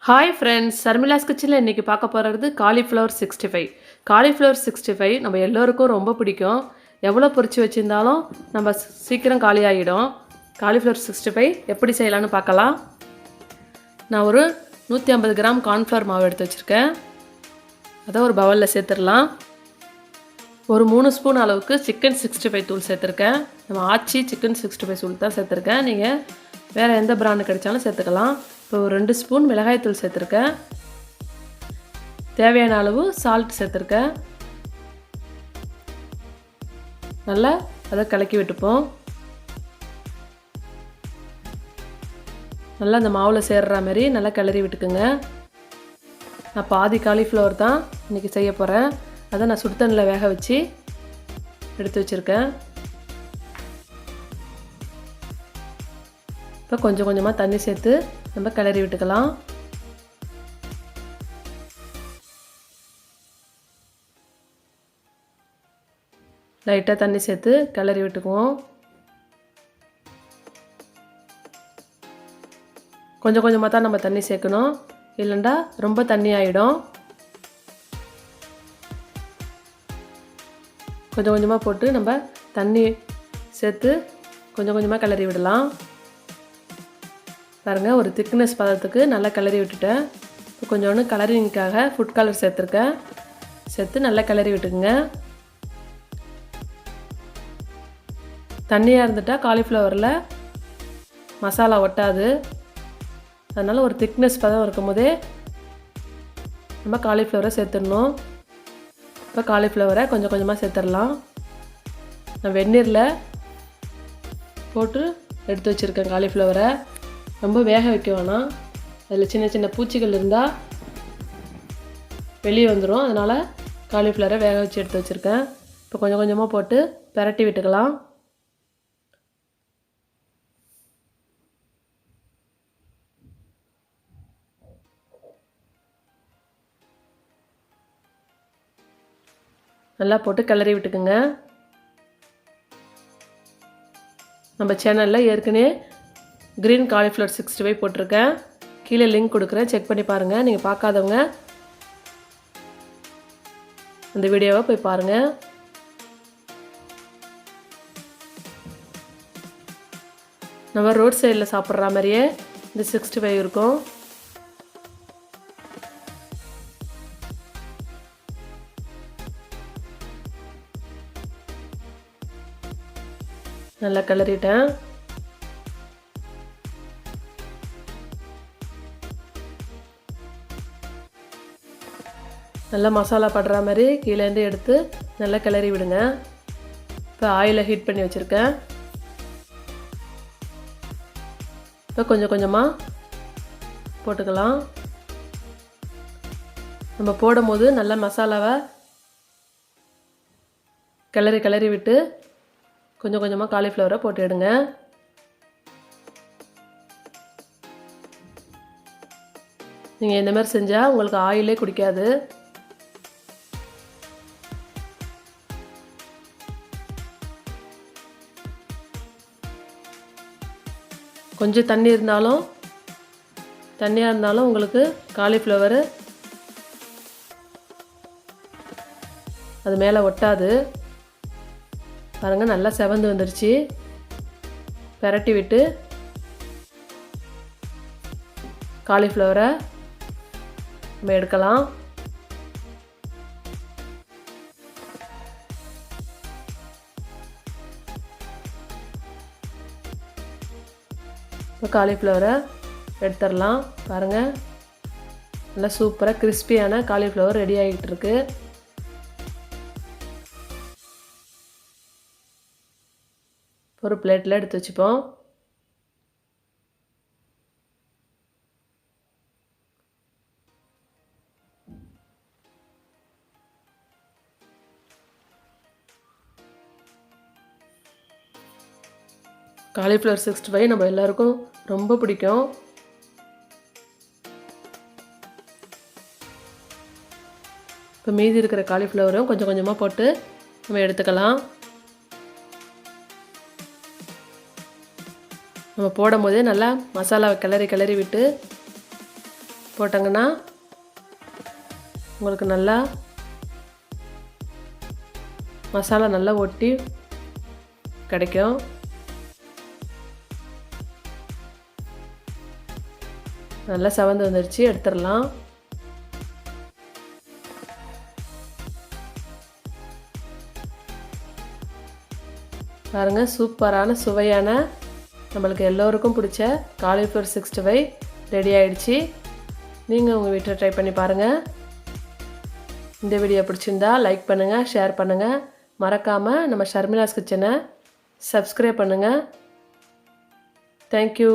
Hi friends, சர்மிளாஸ் கிச்சனில் இன்றைக்கி பார்க்க போகிறது காலிஃப்ளவர் 65. காலிஃப்ளவர் 65 நம்ம எல்லோருக்கும் ரொம்ப பிடிக்கும். எவ்வளோ பொரிச்சு வச்சுருந்தாலும் நம்ம சீக்கிரம் காலியாகிடும். காலிஃப்ளவர் 65 எப்படி செய்யலான்னு பார்க்கலாம். நான் ஒரு 150 கிராம் கார்ன்ஃப்ளவர் மாவு எடுத்து வச்சுருக்கேன். அதை ஒரு பவுலில் சேர்த்துடலாம். ஒரு 3 ஸ்பூன் அளவுக்கு சிக்கன் 65 தூள் சேர்த்துருக்கேன். நம்ம ஆச்சி சிக்கன் 65 தூள் தான் சேர்த்துருக்கேன். நீங்கள் வேறு எந்த பிராண்டு கிடைச்சாலும் சேர்த்துக்கலாம். இப்போ ஒரு 2 ஸ்பூன் மிளகாய்த்தூள் சேர்த்துருக்கேன். தேவையான அளவு சால்ட் சேர்த்துருக்கேன். நல்லா அதை கலக்கி விட்டுப்போம். நல்லா அந்த மாவில் சேர்ற மாதிரி நல்லா கிளறி விட்டுக்குங்க. நான் பாதி காலிஃப்ளவர் தான் இன்றைக்கி செய்ய போகிறேன். அதை நான் சுடு தண்ணியில் வேக வச்சு எடுத்து வச்சுருக்கேன். இப்போ கொஞ்சம் கொஞ்சமாக தண்ணி சேர்த்து நம்ம கிளறி விட்டுக்கலாம். லைட்டாக தண்ணி சேர்த்து கிளறி விட்டுக்குவோம். கொஞ்சம் கொஞ்சமாக தான் நம்ம தண்ணி சேர்க்கணும், இல்லைண்டா ரொம்ப தண்ணி ஆகிடும். கொஞ்சம் கொஞ்சமாக போட்டு நம்ம தண்ணி சேர்த்து கொஞ்சம் கொஞ்சமாக கிளறி விடலாம். பாருங்கள், ஒரு திக்னஸ் பதத்துக்கு நல்லா கிளறி விட்டுட்டேன். இப்போ கொஞ்சோண்டு கலரிங்காக ஃபுட் கலர் சேர்த்துருக்கேன். சேர்த்து நல்லா கிளறி விட்டுக்குங்க. தண்ணியாக இருந்துட்டால் காலிஃப்ளவரில் மசாலா ஒட்டாது. அதனால் ஒரு திக்னஸ் பதம் இருக்கும் போதே நம்ம காலிஃப்ளவரை சேர்த்துடணும். இப்போ காலிஃப்ளவரை கொஞ்சம் கொஞ்சமாக சேர்த்துடலாம். நான் வெந்நீரில் போட்டு எடுத்து வச்சுருக்கேன். காலிஃப்ளவரை ரொம்ப வேக வைக்க வேணாம். அதில் சின்ன சின்ன பூச்சிகள் இருந்தால் வெளியே வந்துடும். அதனால் காலிஃப்ளவரை வேக வச்சு எடுத்து வச்சுருக்கேன். இப்போ கொஞ்சம் கொஞ்சமாக போட்டு பிரட்டி விட்டுக்கலாம். நல்லா போட்டு கிளறி விட்டுக்குங்க. நம்ம சேனலில் ஏற்கனவே க்ரீன் காலிஃப்ளவர் 65 போட்டிருக்கேன். கீழே லிங்க் கொடுக்குறேன், செக் பண்ணி பாருங்கள். நீங்கள் பார்க்காதவங்க அந்த வீடியோவை போய் பாருங்கள். நம்ம ரோட் சைடில் சாப்பிட்ற மாதிரியே இந்த 65 இருக்கும். நல்லா கிளறிட்டேன். நல்லா மசாலா படுற மாதிரி கீழேருந்து எடுத்து நல்லா கிளறி விடுங்க. இப்போ ஆயிலை ஹீட் பண்ணி வச்சுருக்கேன். இப்போ கொஞ்சம் கொஞ்சமாக போட்டுக்கலாம். நம்ம போடும் போது நல்லா மசாலாவை கிளறி கிளறி விட்டு கொஞ்சம் கொஞ்சமாக காலிஃப்ளவரை போட்டு எடுங்க. நீங்கள் இந்த மாதிரி செஞ்சால் உங்களுக்கு ஆயிலே குடிக்காது. கொஞ்சம் தண்ணியாக இருந்தாலும் உங்களுக்கு காலிஃப்ளவரு அது மேலே ஒட்டாது. பாருங்கள், நல்லா செவந்து வந்துருச்சு. பிரட்டி விட்டு காலிஃப்ளவரை நம்ம எடுக்கலாம். இப்போ காலிஃப்ளவரை எடுத்துடலாம். பாருங்கள், நல்லா சூப்பராக கிறிஸ்பியான காலிஃப்ளவர் ரெடி ஆகிட்டு இருக்கு. ஒரு பிளேட்டில் எடுத்து வச்சுப்போம். காலிஃப்ளவர் 65 நம்ம எல்லாருக்கும் ரொம்ப பிடிக்கும். இப்போ மீதி இருக்கிற காலிஃப்ளவரும் கொஞ்சம் கொஞ்சமாக போட்டு நம்ம எடுத்துக்கலாம். நம்ம போடும் போதே நல்லா மசாலாவை கிளறி விட்டு போட்டாங்கன்னா உங்களுக்கு நல்லா மசாலா நல்லா ஒட்டி கிடைக்கும். நல்லா செவந்து வந்துருச்சு, எடுத்துடலாம். பாருங்கள், சூப்பரான சுவையான நம்மளுக்கு எல்லோருக்கும் பிடிச்ச காலிஃப்ளவர் 65 ரெடி ஆகிடுச்சு. நீங்கள் உங்கள் வீட்டில் ட்ரை பண்ணி பாருங்கள். இந்த வீடியோ பிடிச்சிருந்தா லைக் பண்ணுங்கள், ஷேர் பண்ணுங்கள். மறக்காமல் நம்ம ஷர்மிளாஸ் கிச்சனை சப்ஸ்கிரைப் பண்ணுங்கள். தேங்க்யூ.